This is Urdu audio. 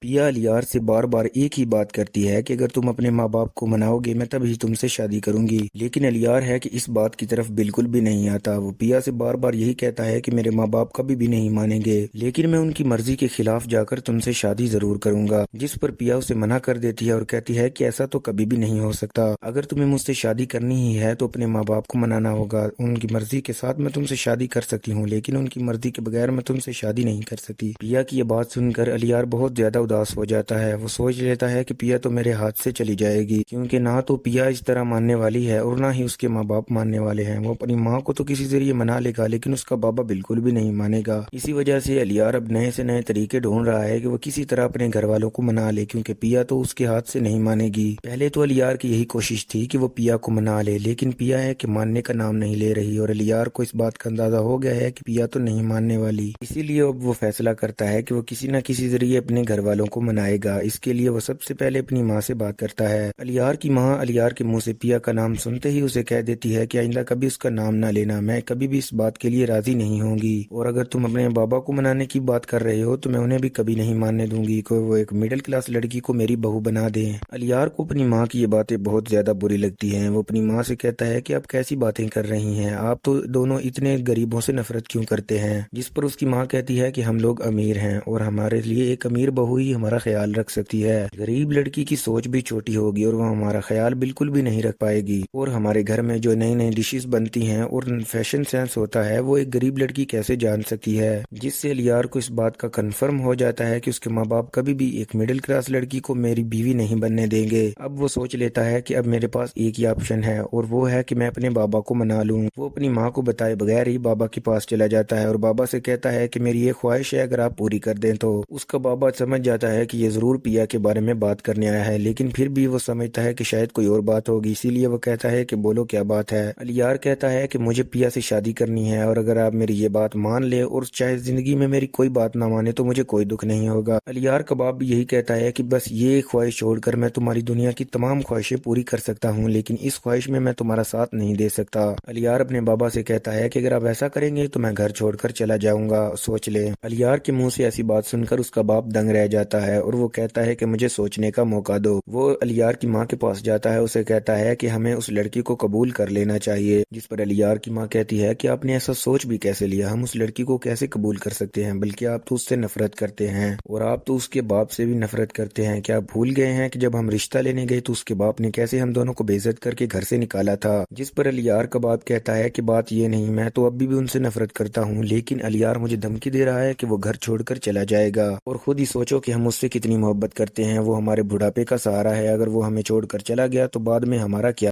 پیا الیار سے بار بار ایک ہی بات کرتی ہے کہ اگر تم اپنے ماں باپ کو مناؤ گے میں تب ہی تم سے شادی کروں گی، لیکن الیار ہے کہ اس بات کی طرف بالکل بھی نہیں آتا۔ وہ پیا سے بار بار یہی کہتا ہے کہ میرے ماں باپ کبھی بھی نہیں مانیں گے، لیکن میں ان کی مرضی کے خلاف جا کر تم سے شادی ضرور کروں گا، جس پر پیا اسے منع کر دیتی ہے اور کہتی ہے کہ ایسا تو کبھی بھی نہیں ہو سکتا۔ اگر تمہیں مجھ سے شادی کرنی ہی ہے تو اپنے ماں باپ کو منانا ہوگا۔ ان کی مرضی کے ساتھ میں تم سے شادی کر سکتی ہوں، لیکن ان کی مرضی کے بغیر میں تم سے شادی نہیں کر سکتی۔ پیا کی یہ بات سن کر الیار بہت زیادہ اداس ہو جاتا ہے۔ وہ سوچ لیتا ہے کہ پیا تو میرے ہاتھ سے چلی جائے گی، کیونکہ نہ تو پیا اس طرح ماننے والی ہے اور نہ ہی اس کے ماں باپ ماننے والے ہیں۔ وہ اپنی ماں کو تو کسی ذریعے منا لے گا، لیکن اس کا بابا بالکل بھی نہیں مانے گا۔ اسی وجہ سے الیار اب نئے سے نئے طریقے ڈھونڈ رہا ہے کہ وہ کسی طرح اپنے گھر والوں کو منا لے، کیونکہ پیا تو اس کے ہاتھ سے نہیں مانے گی۔ پہلے تو الیار کی یہی کوشش تھی کہ وہ پیا کو منا لے، لیکن پیا ہے کہ ماننے کا نام نہیں لے رہی، اور الیار کو اس بات کا اندازہ ہو گیا ہے کہ پیا تو نہیں ماننے والی۔ اسی لیے اب وہ فیصلہ کرتا ہے کہ وہ کسی نہ کسی ذریعے اپنے گھر والوں کو منائے گا۔ اس کے لیے وہ سب سے پہلے اپنی ماں سے بات کرتا ہے۔ الیار کی ماں الیار کے منہ سے پیا کا نام سنتے ہی اسے کہہ دیتی ہے کہ آئندہ کبھی اس کا نام نہ لینا، میں کبھی بھی اس بات کے لیے راضی نہیں ہوں گی، اور اگر تم اپنے بابا کو منانے کی بات کر رہے ہو تو میں انہیں بھی کبھی نہیں ماننے دوں گی کہ وہ ایک مڈل کلاس لڑکی کو میری بہو بنا دیں۔ الیار کو اپنی ماں کی یہ باتیں بہت زیادہ بری لگتی ہیں۔ وہ اپنی ماں سے کہتا ہے کہ آپ کیسی باتیں کر رہی ہیں، آپ تو دونوں اتنے غریبوں سے نفرت کیوں کرتے ہیں؟ جس پر اس کی ماں کہتی ہے کہ ہم لوگ امیر ہیں اور ہمارے لیے ایک امیر بہو ہی ہمارا خیال رکھ سکتی ہے، غریب لڑکی کی سوچ بھی چھوٹی ہوگی اور وہ ہمارا خیال بالکل بھی نہیں رکھ پائے گی، اور ہمارے گھر میں جو نئی نئی ڈشز بنتی ہیں اور فیشن سینس ہوتا ہے وہ ایک غریب لڑکی کیسے جان سکتی ہے؟ جس سے الیار کو اس بات کا کنفرم ہو جاتا ہے کہ اس کے ماں باپ کبھی بھی ایک مڈل کلاس لڑکی کو میری بیوی نہیں بننے دیں گے۔ اب وہ سوچ لیتا ہے کہ اب میرے پاس ایک ہی آپشن ہے، اور وہ ہے کہ میں اپنے بابا کو منا لوں۔ وہ اپنی ماں کو بتائے بغیر ہی بابا کے پاس چلا جاتا ہے اور بابا سے کہتا ہے کہ میری یہ خواہش ہے، اگر آپ پوری کر دیں تو۔ اس کا بابا سمجھ جاتا ہے کہ یہ ضرور پیا کے بارے میں بات کرنے آیا ہے، لیکن پھر بھی وہ سمجھتا ہے کہ شاید کوئی اور بات ہوگی، اسی لیے وہ کہتا ہے کہ بولو کیا بات ہے۔ الیار کہتا ہے کہ مجھے پیا سے شادی کرنی ہے، اور اگر آپ میری یہ بات مان لیں اور چاہے زندگی میں میری کوئی بات نہ مانے تو مجھے کوئی دکھ نہیں ہوگا۔ الیار کا باپ بھی یہی کہتا ہے کہ بس یہ خواہش چھوڑ کر میں تمہاری دنیا کی تمام خواہشیں پوری کر سکتا ہوں، لیکن اس خواہش میں تمہارا ساتھ نہیں دے سکتا۔ الیار اپنے بابا سے کہتا ہے کہ اگر آپ ایسا کریں گے تو میں گھر چھوڑ کر چلا جاؤں گا، سوچ لیں۔ الیار کے منہ سے ایسی بات سن کر اس کا باپ دنگ رہ جاتا ہے اور وہ کہتا ہے کہ مجھے سوچنے کا موقع دو۔ وہ الیار کی ماں کے پاس جاتا ہے، اسے کہتا ہے کہ ہمیں اس لڑکی کو قبول کر لینا چاہیے، جس پر الیار کی ماں کہتی ہے کہ آپ نے ایسا سوچ بھی کیسے لیا، ہم اس لڑکی کو کیسے قبول کر سکتے ہیں، بلکہ آپ تو اس سے نفرت کرتے ہیں اور آپ تو اس کے باپ سے بھی نفرت کرتے ہیں۔ کیا آپ بھول گئے ہیں کہ جب ہم رشتہ لینے گئے تو اس کے باپ نے کیسے ہم دونوں کو بے عزت کر کے گھر سے نکالا تھا؟ جس پر الیار کا باپ کہتا ہے کہ بات یہ نہیں، میں تو اب بھی ان سے نفرت کرتا ہوں، لیکن الیار مجھے دھمکی دے رہا ہے کہ وہ گھر چھوڑ کر چلا جائے گا، اور خود ہی سوچو کہ ہم اس سے کتنی محبت کرتے ہیں، وہ ہمارے بڑھاپے کا سہارا ہے، اگر وہ ہمیں چھوڑ کر چلا گیا تو بعد میں ہمارا کیا